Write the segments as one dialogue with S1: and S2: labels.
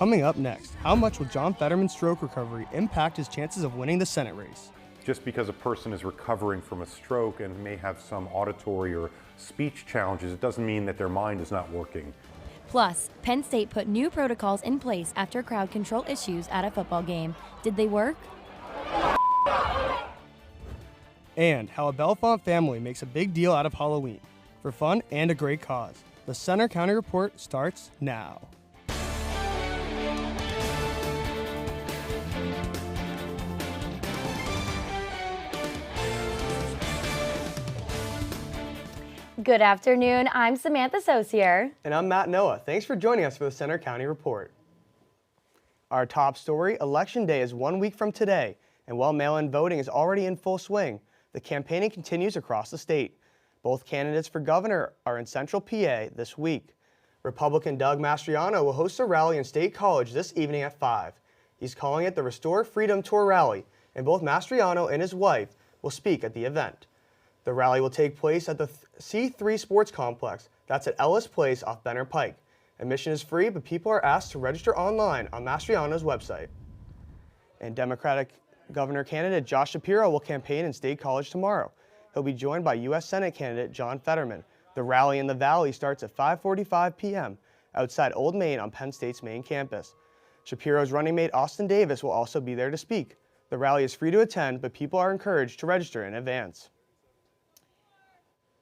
S1: Coming up next, how much will John Fetterman's stroke recovery impact his chances of winning the Senate race?
S2: Just because a person is recovering from a stroke and may have some auditory or speech challenges, it doesn't mean that their mind is not working.
S3: Plus, Penn State put new protocols in place after crowd control issues at a football game. Did they work?
S1: And how a Bellefonte family makes a big deal out of Halloween for fun and a great cause. The Center County Report starts now.
S3: Good afternoon, I'm Samantha Saucier.
S1: And I'm Matt Noah. Thanks for joining us for the Center County Report. Our top story, Election Day is 1 week from today, and while mail-in voting is already in full swing, the campaigning continues across the state. Both candidates for governor are in Central PA this week. Republican Doug Mastriano will host a rally in State College this evening at 5. He's calling it the Restore Freedom Tour Rally, and both Mastriano and his wife will speak at the event. The rally will take place at the C3 Sports Complex, that's at Ellis Place off Benner Pike. Admission is free, but people are asked to register online on Mastriano's website. And Democratic Governor candidate Josh Shapiro will campaign in State College tomorrow. He'll be joined by U.S. Senate candidate John Fetterman. The rally in the Valley starts at 5:45 p.m. outside Old Main on Penn State's main campus. Shapiro's running mate Austin Davis will also be there to speak. The rally is free to attend, but people are encouraged to register in advance.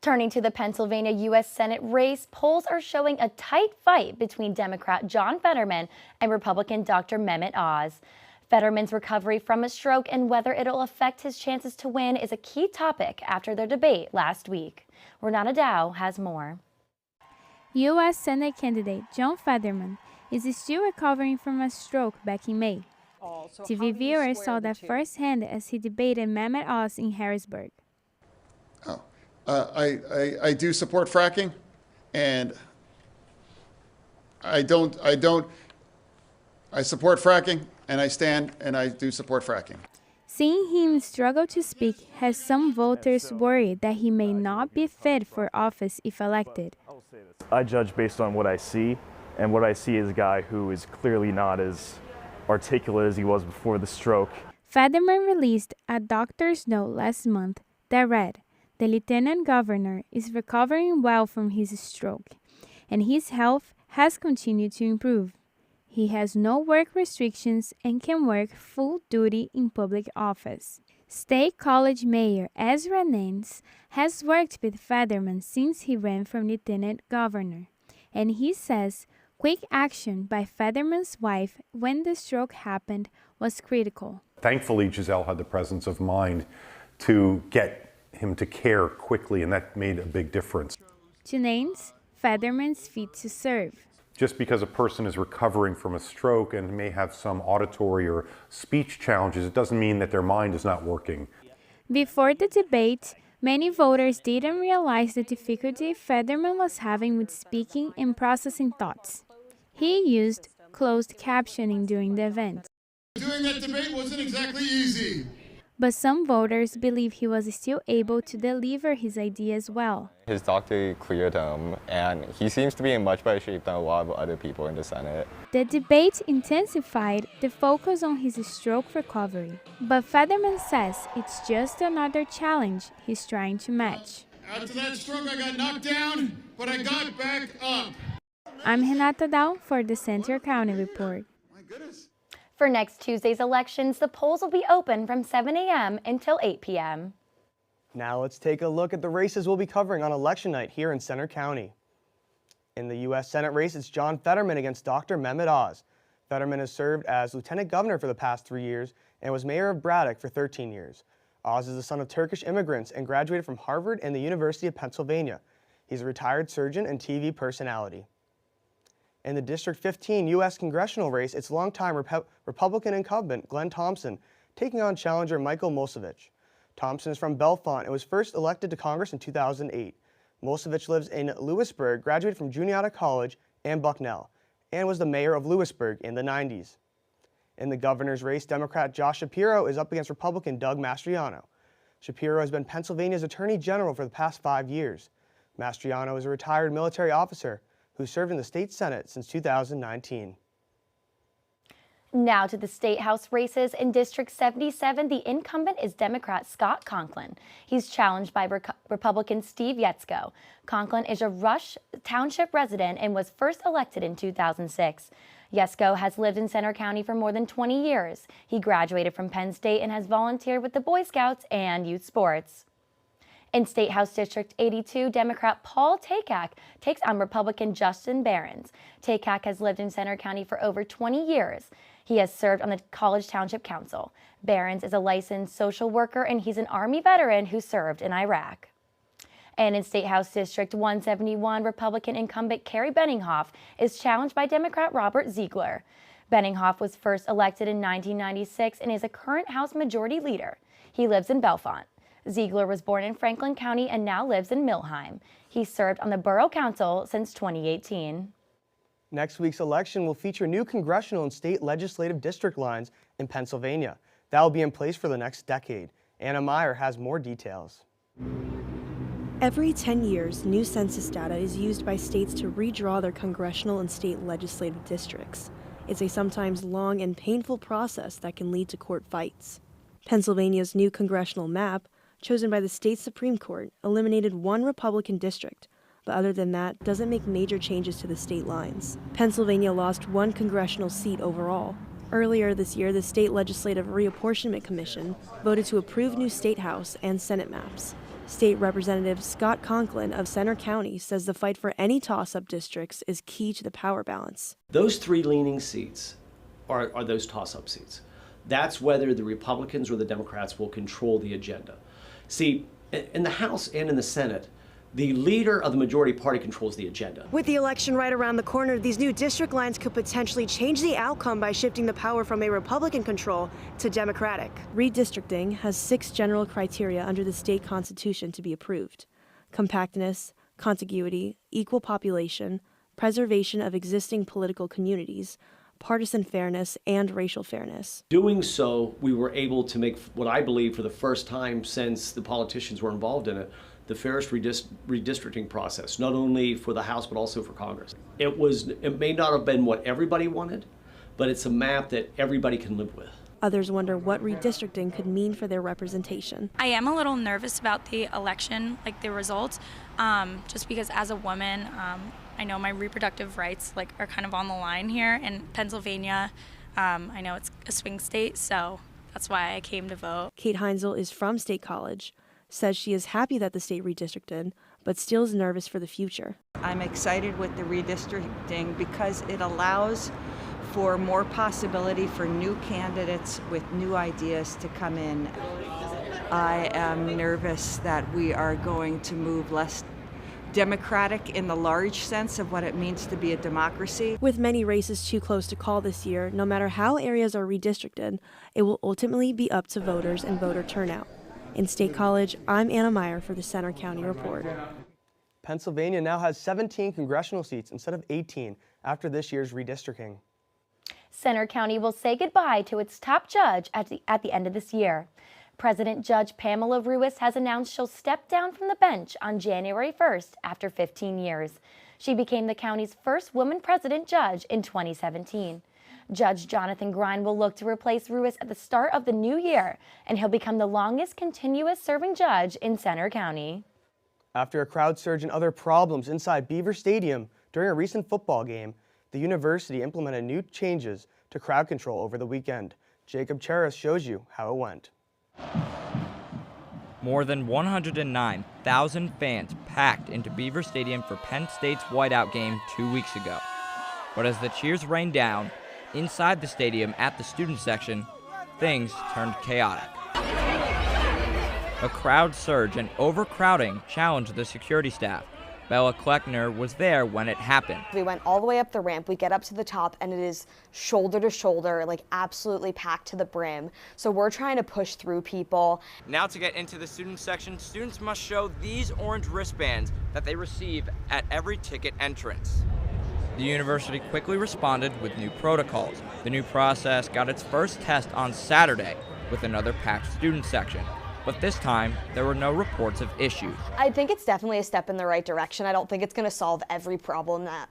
S3: Turning to the Pennsylvania U.S. Senate race, polls are showing a tight fight between Democrat John Fetterman and Republican Dr. Mehmet Oz. Fetterman's recovery from a stroke and whether it'll affect his chances to win is a key topic after their debate last week. Renata Dow has more.
S4: U.S. Senate candidate John Fetterman is still recovering from a stroke back in May. TV viewers saw that firsthand as he debated Mehmet Oz in Harrisburg.
S5: I do support fracking, and I support fracking, and I stand and I do support fracking.
S4: Seeing him struggle to speak has some voters worried that he may not be fit for office if elected.
S6: I judge based on what I see, and what I see is a guy who is clearly not as articulate as he was before the stroke.
S4: Fetterman released a doctor's note last month that read, "The lieutenant governor is recovering well from his stroke, and his health has continued to improve. He has no work restrictions and can work full duty in public office." State College Mayor Ezra Nance has worked with Fetterman since he ran for lieutenant governor, and he says quick action by Fetterman's wife when the stroke happened was critical.
S2: Thankfully, Giselle had the presence of mind to get him to care quickly, and that made a big difference.
S4: To Nance, Fetterman's fit to serve.
S2: Just because a person is recovering from a stroke and may have some auditory or speech challenges, it doesn't mean that their mind is not working.
S4: Before the debate, many voters didn't realize the difficulty Fetterman was having with speaking and processing thoughts. He used closed captioning during the event.
S5: Doing that debate wasn't exactly easy.
S4: But some voters believe he was still able to deliver his ideas well.
S7: His doctor cleared him, and he seems to be in much better shape than a lot of other people in the Senate.
S4: The debate intensified the focus on his stroke recovery. But Fetterman says it's just another challenge he's trying to match.
S5: After that stroke, I got knocked down, but I got back up.
S4: I'm Renata Dow for the Central County Report.
S5: My goodness.
S3: For next Tuesday's elections, the polls will be open from 7 a.m. until 8 p.m.
S1: Now let's take a look at the races we'll be covering on election night here in Center County. In the U.S. Senate race, it's John Fetterman against Dr. Mehmet Oz. Fetterman has served as lieutenant governor for the past 3 years and was mayor of Braddock for 13 years. Oz is the son of Turkish immigrants and graduated from Harvard and the University of Pennsylvania. He's a retired surgeon and TV personality. In the District 15 U.S. congressional race, it's longtime Republican incumbent Glenn Thompson taking on challenger Michael Mosevich. Thompson is from Bellefonte and was first elected to Congress in 2008. Mosevich lives in Lewisburg, graduated from Juniata College and Bucknell, and was the mayor of Lewisburg in the 90s. In the governor's race, Democrat Josh Shapiro is up against Republican Doug Mastriano. Shapiro has been Pennsylvania's Attorney General for the past 5 years. Mastriano is a retired military officer who served in the state Senate since 2019.
S3: Now to the state house races. In District 77, the incumbent is Democrat Scott Conklin. He's challenged by Republican Steve Yetsko. Conklin is a Rush Township resident and was first elected in 2006. Yetsko has lived in Centre County for more than 20 years. He graduated from Penn State and has volunteered with the Boy Scouts and youth sports. In State House District 82, Democrat Paul Takak takes on Republican Justin Behrens. Takak has lived in Centre County for over 20 years. He has served on the College Township Council. Behrens is a licensed social worker and he's an Army veteran who served in Iraq. And in State House District 171, Republican incumbent Carrie Benninghoff is challenged by Democrat Robert Ziegler. Benninghoff was first elected in 1996 and is a current House Majority Leader. He lives in Bellefonte. Ziegler was born in Franklin County and now lives in Millheim. He served on the Borough Council since 2018.
S1: Next week's election will feature new congressional and state legislative district lines in Pennsylvania. That will be in place for the next decade. Anna Meyer has more details.
S8: Every 10 years, new census data is used by states to redraw their congressional and state legislative districts. It's a sometimes long and painful process that can lead to court fights. Pennsylvania's new congressional map, chosen by the state Supreme Court, eliminated one Republican district, but other than that, doesn't make major changes to the state lines. Pennsylvania lost one congressional seat overall. Earlier this year, the State Legislative Reapportionment Commission voted to approve new state house and Senate maps. State Representative Scott Conklin of Centre County says the fight for any toss-up districts is key to the power balance.
S9: Those three leaning seats are those toss-up seats. That's whether the Republicans or the Democrats will control the agenda. See, in the House and in the Senate, the leader of the majority party controls the agenda.
S8: With the election right around the corner, these new district lines could potentially change the outcome by shifting the power from a Republican control to Democratic. Redistricting has 6 general criteria under the state constitution to be approved: compactness, contiguity, equal population, preservation of existing political communities, partisan fairness, and racial fairness.
S9: Doing so, we were able to make what I believe for the first time since the politicians were involved in it, the fairest redistricting process, not only for the House but also for Congress. It may not have been what everybody wanted, but it's a map that everybody can live with.
S8: Others wonder what redistricting could mean for their representation.
S10: I am a little nervous about the election, like the results, just because as a woman, I know my reproductive rights are kind of on the line here in Pennsylvania. I know it's a swing state, so that's why I came to vote.
S8: Kate Heinzel is from State College, says she is happy that the state redistricted, but still is nervous for the future.
S11: I'm excited with the redistricting because it allows for more possibility for new candidates with new ideas to come in. I am nervous that we are going to move less democratic in the large sense of what it means to be a democracy.
S8: With many races too close to call this year, no matter how areas are redistricted, it will ultimately be up to voters and voter turnout. In State College, I'm Anna Meyer for the Centre County Report.
S1: Pennsylvania now has 17 congressional seats instead of 18 after this year's redistricting.
S3: Centre County will say goodbye to its top judge at the end of this year. President Judge Pamela Ruiz has announced she'll step down from the bench on January 1st after 15 years. She became the county's first woman president judge in 2017. Judge Jonathan Grine will look to replace Ruiz at the start of the new year, and he'll become the longest continuous serving judge in Centre County.
S1: After a crowd surge and other problems inside Beaver Stadium during a recent football game, the university implemented new changes to crowd control over the weekend. Jacob Cheris shows you how it went.
S12: More than 109,000 fans packed into Beaver Stadium for Penn State's whiteout game 2 weeks ago. But as the cheers rained down, inside the stadium at the student section, things turned chaotic. A crowd surge and overcrowding challenged the security staff. Bella Kleckner was there when it happened.
S13: We went all the way up the ramp, we get up to the top, and it is shoulder to shoulder, absolutely packed to the brim. So we're trying to push through people.
S12: Now to get into the student section, students must show these orange wristbands that they receive at every ticket entrance. The university quickly responded with new protocols. The new process got its first test on Saturday with another packed student section. But this time, there were no reports of issues.
S13: I think it's definitely a step in the right direction. I don't think it's going to solve every problem that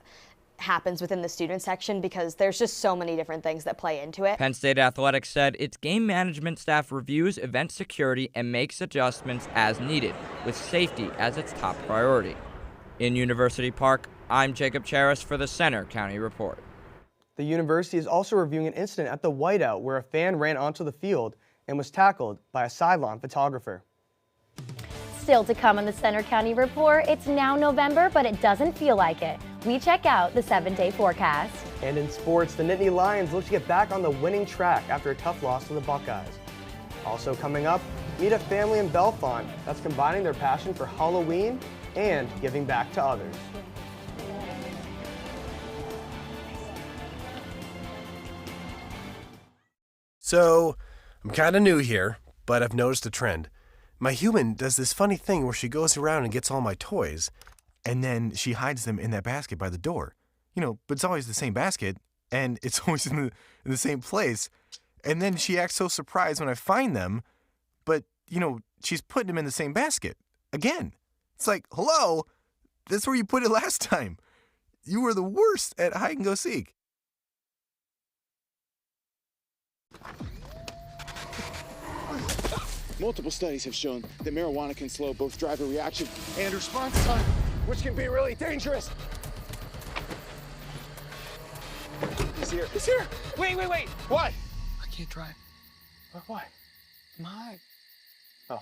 S13: happens within the student section because there's just so many different things that play into it.
S12: Penn State Athletics said its game management staff reviews event security and makes adjustments as needed, with safety as its top priority. In University Park, I'm Jacob Charis for the Center County Report.
S1: The university is also reviewing an incident at the Whiteout where a fan ran onto the field and was tackled by a sideline photographer.
S3: Still to come on the Center County Report, it's now November, but it doesn't feel like it. We check out the 7-day forecast.
S1: And in sports, the Nittany Lions look to get back on the winning track after a tough loss to the Buckeyes. Also coming up, meet a family in Bellefonte that's combining their passion for Halloween and giving back to others.
S14: So, I'm kind of new here, but I've noticed a trend. My human does this funny thing where she goes around and gets all my toys, and then she hides them in that basket by the door. You know, but it's always the same basket, and it's always in the same place. And then she acts so surprised when I find them, but, you know, she's putting them in the same basket. Again. It's like, hello, that's where you put it last time. You were the worst at hide and go seek.
S15: Multiple studies have shown that marijuana can slow both driver reaction and response time, which can be really dangerous. He's here. He's here. Wait. What? I can't drive. Why? I'm high. Oh.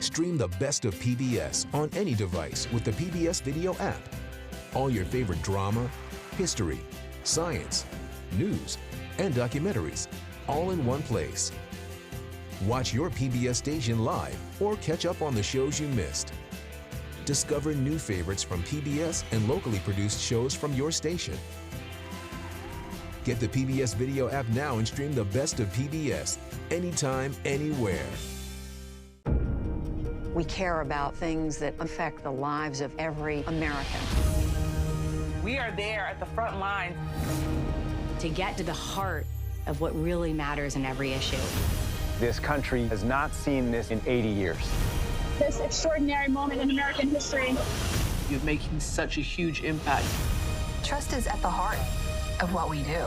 S16: Stream the best of PBS on any device with the PBS Video app. All your favorite drama, history, science, news, and documentaries, all in one place. Watch your PBS station live or catch up on the shows you missed. Discover new favorites from PBS and locally produced shows from your station. Get the PBS Video app now and stream the best of PBS anytime, anywhere.
S17: We care about things that affect the lives of every American.
S18: We are there at the front line
S19: to get to the heart of what really matters in every issue.
S20: This country has not seen this in 80 years.
S21: This extraordinary moment in American history.
S22: You're making such a huge impact.
S23: Trust is at the heart of what we do.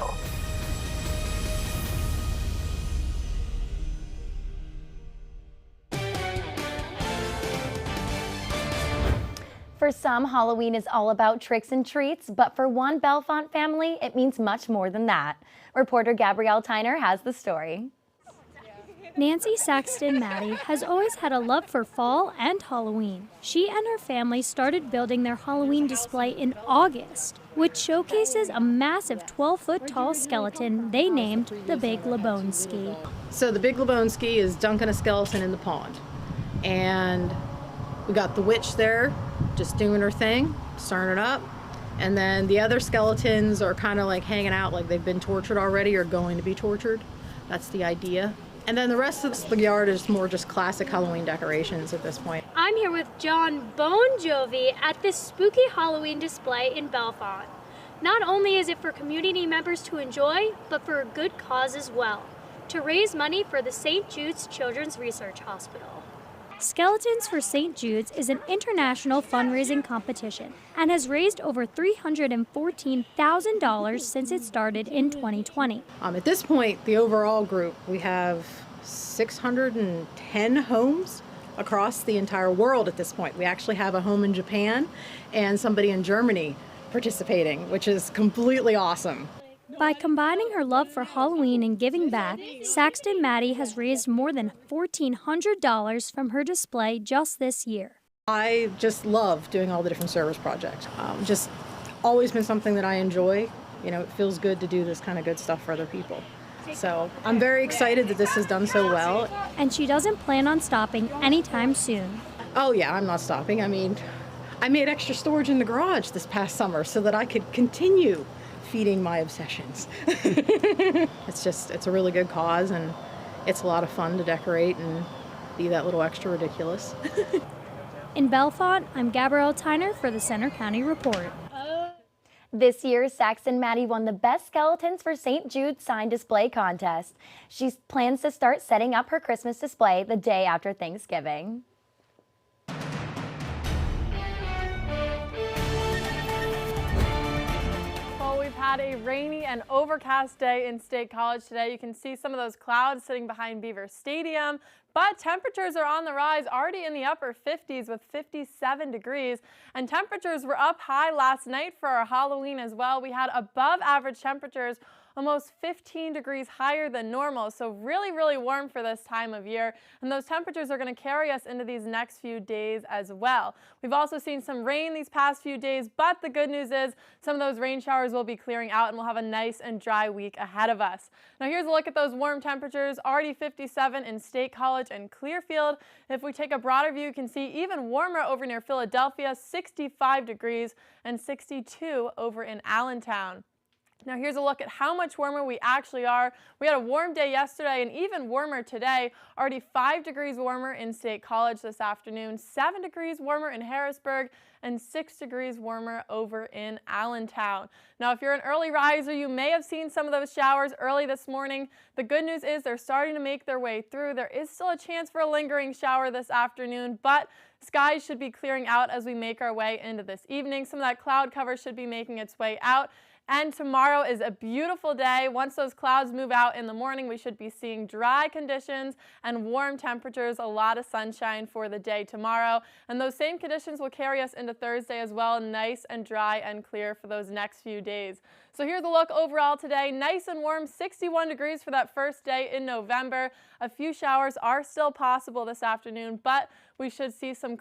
S3: For some, Halloween is all about tricks and treats, but for one Bellefonte family, it means much more than that. Reporter Gabrielle Tyner has the story.
S24: Nancy Saxton Maddie has always had a love for fall and Halloween. She and her family started building their Halloween display in August, which showcases a massive 12-foot tall skeleton they named the Big Lebowski.
S25: So the Big Lebowski is dunking a skeleton in the pond. And we got the witch there just doing her thing, stirring it up. And then the other skeletons are kind of like hanging out like they've been tortured already or going to be tortured. That's the idea. And then the rest of the yard is more just classic Halloween decorations at this point.
S24: I'm here with John Bon Jovi at this spooky Halloween display in Bellefonte. Not only is it for community members to enjoy, but for a good cause as well, to raise money for the St. Jude's Children's Research Hospital. Skeletons for St. Jude's is an international fundraising competition and has raised over $314,000 since it started in 2020.
S25: At this point, the overall group, we have 610 homes across the entire world at this point. We actually have a home in Japan and somebody in Germany participating, which is completely awesome.
S24: By combining her love for Halloween and giving back, Saxton Maddie has raised more than $1,400 from her display just this year.
S25: I just love doing all the different service projects. Just always been something that I enjoy. You know, it feels good to do this kind of good stuff for other people. So I'm very excited that this has done so well.
S24: And she doesn't plan on stopping anytime soon.
S25: Oh yeah, I'm not stopping. I mean, I made extra storage in the garage this past summer so that I could continue feeding my obsessions. It's a really good cause, and it's a lot of fun to decorate and be that little extra ridiculous.
S24: In Bellefonte, I'm Gabrielle Tyner for the Center County Report.
S3: This year, Saxon Maddie won the Best Skeletons for St. Jude's Sign Display Contest. She plans to start setting up her Christmas display the day after Thanksgiving.
S2: Well, we've had a rainy and overcast day in State College today. You can see some of those clouds sitting behind Beaver Stadium. But temperatures are on the rise, already in the upper 50s with 57 degrees. And temperatures were up high last night for our Halloween as well. We had above average temperatures, almost 15 degrees higher than normal. So really, really warm for this time of year. And those temperatures are going to carry us into these next few days as well. We've also seen some rain these past few days, but the good news is some of those rain showers will be clearing out and we'll have a nice and dry week ahead of us. Now here's a look at those warm temperatures, already 57 in State College and Clearfield. If we take a broader view, you can see even warmer over near Philadelphia, 65 degrees, and 62 over in Allentown. Now here's a look at how much warmer we actually are. We had a warm day yesterday and even warmer today. Already 5 degrees warmer in State College this afternoon, 7 degrees warmer in Harrisburg, and 6 degrees warmer over in Allentown. Now if you're an early riser, you may have seen some of those showers early this morning. The good news is they're starting to make their way through. There is still a chance for a lingering shower this afternoon, but skies should be clearing out as we make our way into this evening. Some of that cloud cover should be making its way out. And tomorrow is a beautiful day. Once those clouds move out in the morning, we should be seeing dry conditions and warm temperatures, a lot of sunshine for the day tomorrow. And those same conditions will carry us into Thursday as well, nice and dry and clear for those next few days. So here's a look overall today. Nice and warm, 61 degrees for that first day in November. A few showers are still possible this afternoon, but we should see some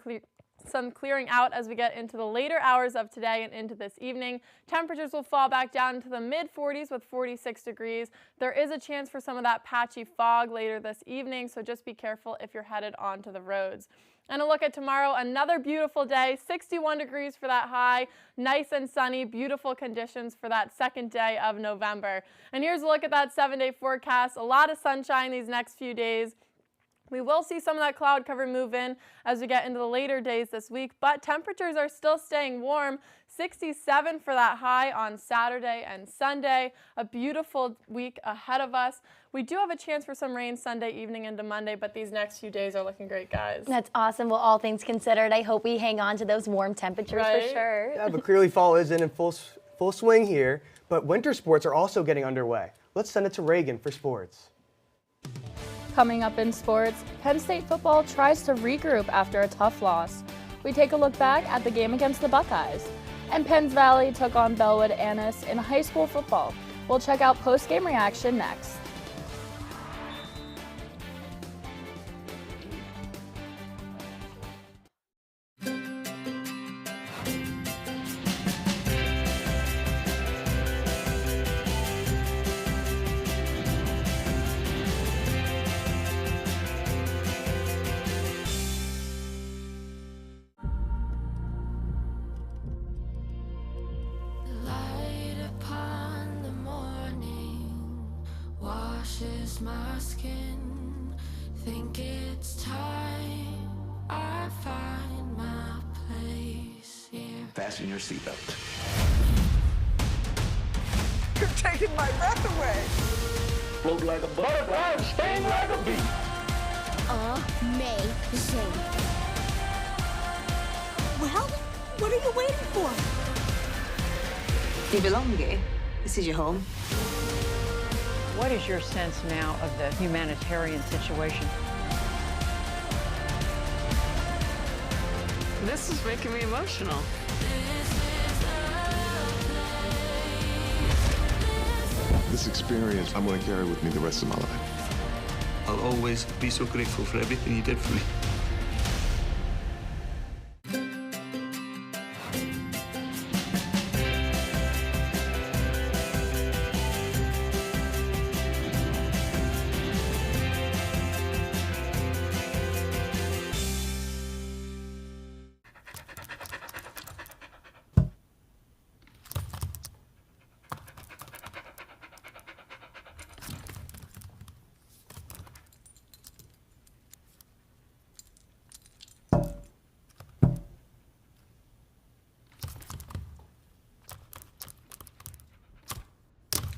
S2: clearing out as we get into the later hours of today and into this evening. Temperatures will fall back down into the mid-40s with 46 degrees. There is a chance for some of that patchy fog later this evening, so just be careful if you're headed onto the roads. And a look at tomorrow, another beautiful day, 61 degrees for that high, nice and sunny, beautiful conditions for that second day of November. And here's a look at that 7-day forecast. A lot of sunshine these next few days. We will see some of that cloud cover move in as we get into the later days this week, but temperatures are still staying warm. 67 for that high on Saturday and Sunday. A beautiful week ahead of us. We do have a chance for some rain Sunday evening into Monday, but these next few days are looking great, guys.
S3: That's awesome. Well, all things considered, I hope we hang on to those warm temperatures for sure.
S1: Yeah, but clearly fall is in full swing here, but winter sports are also getting underway. Let's send it to Reagan for sports.
S2: Coming up in sports, Penn State football tries to regroup after a tough loss. We take a look back at the game against the Buckeyes. And Penns Valley took on Bellwood Annis in high school football. We'll check out post-game reaction next.
S4: My skin, think it's time I find my place here.
S5: Fasten your seatbelt.
S6: You're taking my breath away.
S5: Float like a butterfly, sting like a bee.
S4: Amazing.
S7: Well, what are you waiting for?
S26: You belong here. This is your home.
S27: What is your sense now of the humanitarian situation?
S6: This is making me emotional.
S28: This experience I'm going to carry with me the rest of my life.
S5: I'll always be so grateful for everything you did for me.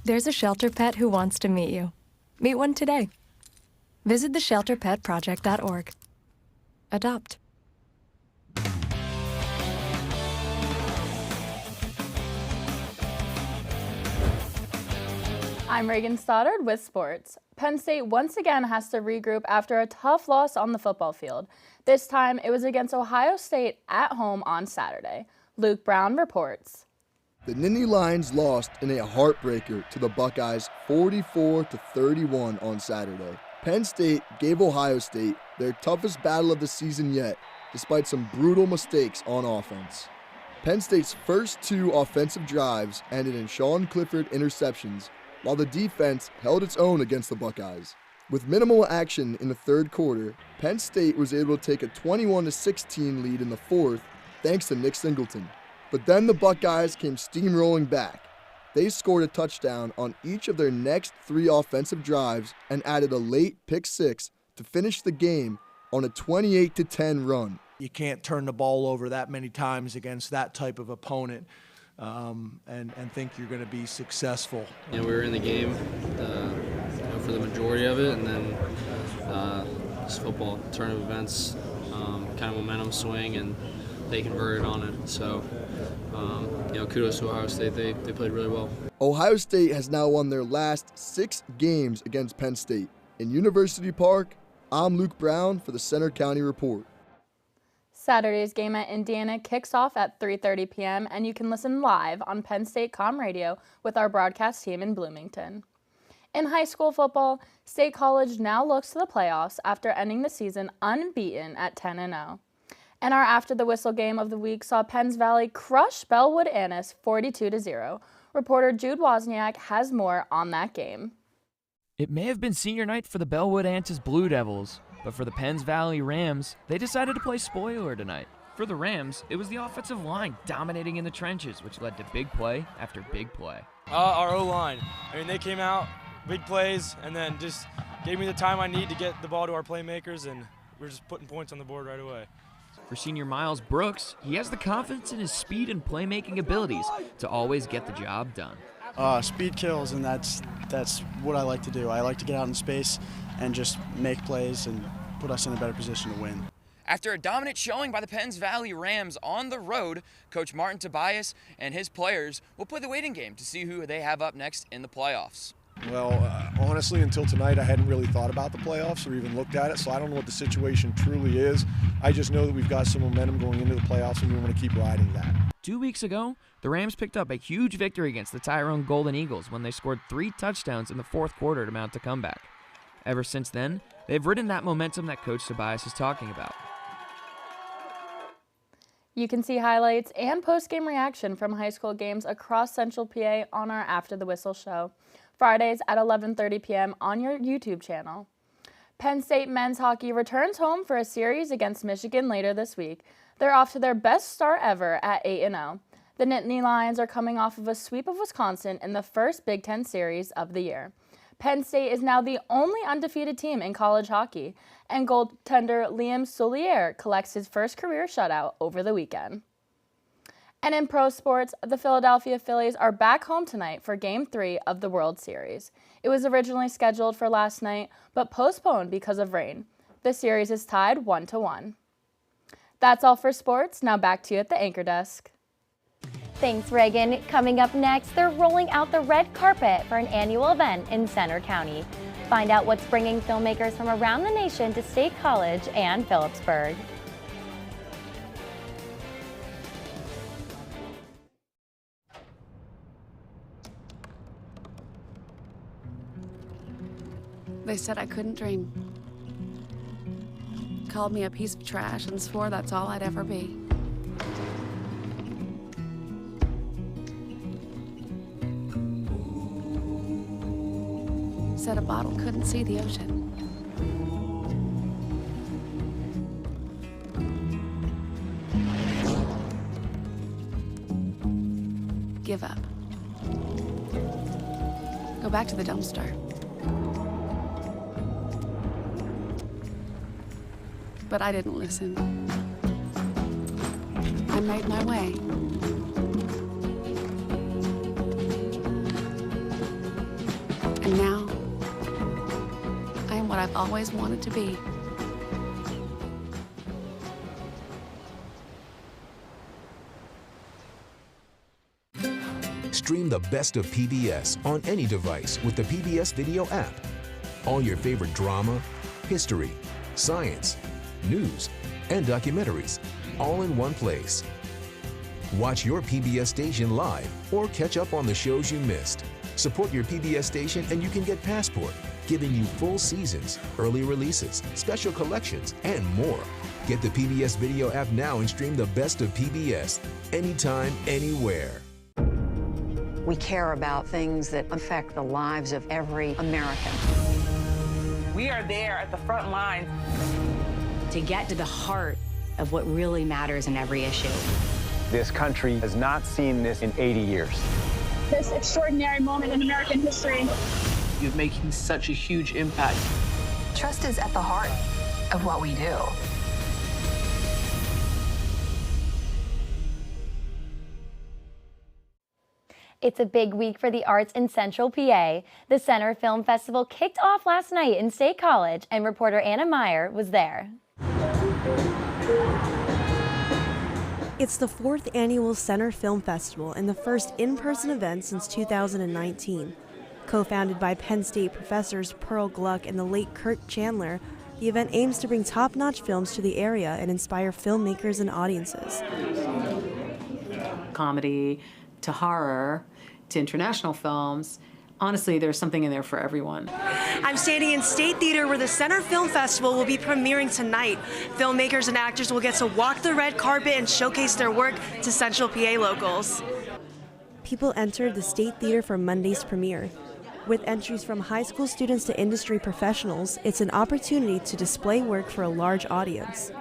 S8: There's a shelter pet who wants to meet you. Meet one today. Visit theshelterpetproject.org. Adopt.
S2: I'm Reagan Stoddard with sports. Penn State once again has to regroup after a tough loss on the football field. This time, it was against Ohio State at home on Saturday. Luke Brown reports.
S9: The Nittany Lions lost in a heartbreaker to the Buckeyes 44-31 on Saturday. Penn State gave Ohio State their toughest battle of the season yet, despite some brutal mistakes on offense. Penn State's first 2 offensive drives ended in Sean Clifford interceptions, while the defense held its own against the Buckeyes. With minimal action in the third quarter, Penn State was able to take a 21-16 lead in the fourth thanks to Nick Singleton. But then the Buckeyes came steamrolling back. They scored a touchdown on each of their next 3 offensive drives and added a late pick 6 to finish the game on a 28-10 run.
S10: You can't turn the ball over that many times against that type of opponent and think you're going to be successful.
S11: We were in the game for the majority of it, and then this football turn of events, kind of momentum swing, and they converted on it. So, kudos to Ohio State. They played really well.
S9: Ohio State has now won their last 6 games against Penn State. In University Park, I'm Luke Brown for the Center County Report.
S2: Saturday's game at Indiana kicks off at 3:30 p.m. and you can listen live on Penn State Com Radio with our broadcast team in Bloomington. In high school football, State College now looks to the playoffs after ending the season unbeaten at 10-0. And our After the Whistle game of the week saw Penns Valley crush Bellwood Annis 42-0. Reporter Jude Wozniak has more on that game.
S12: It may have been senior night for the Bellwood Antis Blue Devils, but for the Penns Valley Rams, they decided to play spoiler tonight. For the Rams, it was the offensive line dominating in the trenches, which led to big play after big play.
S13: Our O-line. They came out, big plays, and then just gave me the time I need to get the ball to our playmakers, and we're just putting points on the board right away.
S12: For senior Miles Brooks, he has the confidence in his speed and playmaking abilities to always get the job done.
S14: Speed kills, and that's what I like to do. I like to get out in space and just make plays and put us in a better position to win.
S15: After a dominant showing by the Penns Valley Rams on the road, Coach Martin Tobias and his players will play the waiting game to see who they have up next in the playoffs.
S29: Well, honestly, until tonight, I hadn't really thought about the playoffs or even looked at it, so I don't know what the situation truly is. I just know that we've got some momentum going into the playoffs, and we want to keep riding that.
S12: 2 weeks ago, the Rams picked up a huge victory against the Tyrone Golden Eagles when they scored 3 touchdowns in the fourth quarter to mount a comeback. Ever since then, they've ridden that momentum that Coach Tobias is talking about.
S2: You can see highlights and post-game reaction from high school games across Central PA on our After the Whistle show, Fridays at 11:30 p.m. on your YouTube channel. Penn State men's hockey returns home for a series against Michigan later this week. They're off to their best start ever at 8-0. The Nittany Lions are coming off of a sweep of Wisconsin in the first Big Ten series of the year. Penn State is now the only undefeated team in college hockey, and goaltender Liam Soulier collects his first career shutout over the weekend. And in pro sports, the Philadelphia Phillies are back home tonight for Game 3 of the World Series. It was originally scheduled for last night, but postponed because of rain. The series is tied 1-1. That's all for sports. Now back to you at the anchor desk.
S3: Thanks, Reagan. Coming up next, they're rolling out the red carpet for an annual event in Center County. Find out what's bringing filmmakers from around the nation to State College and Phillipsburg.
S30: They said I couldn't dream. Called me a piece of trash and swore that's all I'd ever be. Said a bottle couldn't see the ocean. Give up. Go back to the dumpster. But I didn't listen. I made my way. what I've always wanted to be.
S16: Stream the best of PBS on any device with the PBS Video app. All your favorite drama, history, science, news, and documentaries, all in one place. Watch your PBS station live or catch up on the shows you missed. Support your PBS station and you can get Passport, giving you full seasons, early releases, special collections, and more. Get the PBS Video app now and stream the best of PBS anytime, anywhere.
S27: We care about things that affect the lives of every American.
S6: We are there at the front line
S17: to get to the heart of what really matters in every issue.
S18: This country has not seen this in 80 years.
S19: This extraordinary moment in American history.
S20: You're making such a huge impact.
S21: Trust is at the heart of what we do.
S3: It's a big week for the arts in Central PA. The Center Film Festival kicked off last night in State College, and reporter Anna Meyer was there.
S22: It's the 4th annual Center Film Festival and the first in-person event since 2019. Co-founded by Penn State professors Pearl Gluck and the late Kurt Chandler, the event aims to bring top-notch films to the area and inspire filmmakers and audiences.
S23: Comedy to horror to international films. Honestly, there's something in there for everyone.
S22: I'm standing in State Theater where the Center Film Festival will be premiering tonight. Filmmakers and actors will get to walk the red carpet and showcase their work to Central PA locals. People entered the State Theater for Monday's premiere. With entries from high school students to industry professionals, it's an opportunity to display work for a large audience.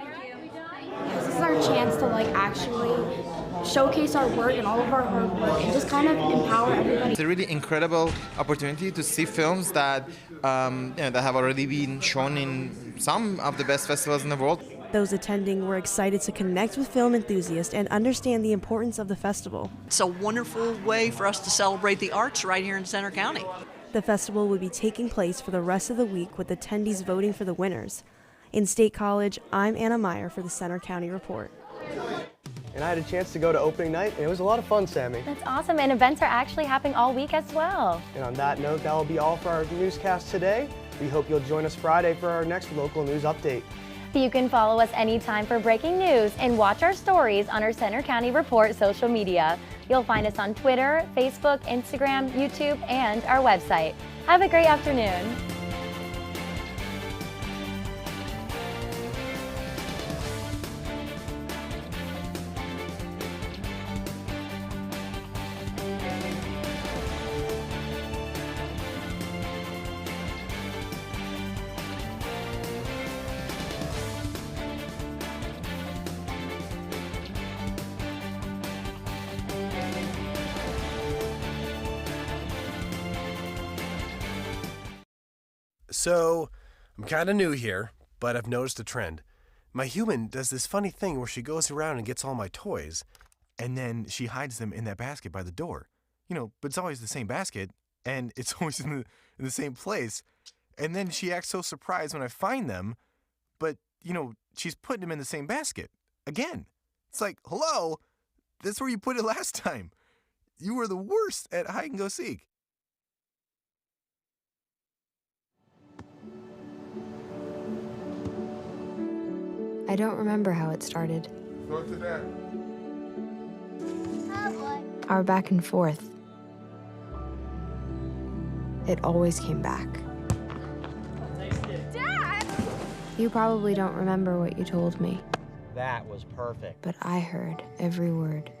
S24: This is our chance to actually showcase our work and all of our hard work and just kind of empower everybody.
S25: It's a really incredible opportunity to see films that that have already been shown in some of the best festivals in the world.
S22: Those attending were excited to connect with film enthusiasts and understand the importance of the festival.
S31: It's a wonderful way for us to celebrate the arts right here in Center County.
S22: The festival will be taking place for the rest of the week with attendees voting for the winners. In State College, I'm Anna Meyer for the Center County Report.
S1: And I had a chance to go to opening night, and it was a lot of fun, Sammy.
S3: That's awesome, and events are actually happening all week as well.
S1: And on that note, that will be all for our newscast today. We hope you'll join us Friday for our next local news update.
S3: You can follow us anytime for breaking news and watch our stories on our Center County Report social media. You'll find us on Twitter, Facebook, Instagram, YouTube, and our website. Have a great afternoon.
S32: So, I'm kind of new here, but I've noticed a trend. My human does this funny thing where she goes around and gets all my toys, and then she hides them in that basket by the door. But it's always the same basket, and it's always in the same place. And then she acts so surprised when I find them, but, she's putting them in the same basket. Again. It's like, hello, that's where you put it last time. You were the worst at hide and go seek.
S33: I don't remember how it started.
S28: Go to that.
S33: Our back and forth. It always came back.
S25: Dad!
S33: You probably don't remember what you told me,
S34: That was perfect.
S33: but I heard every word.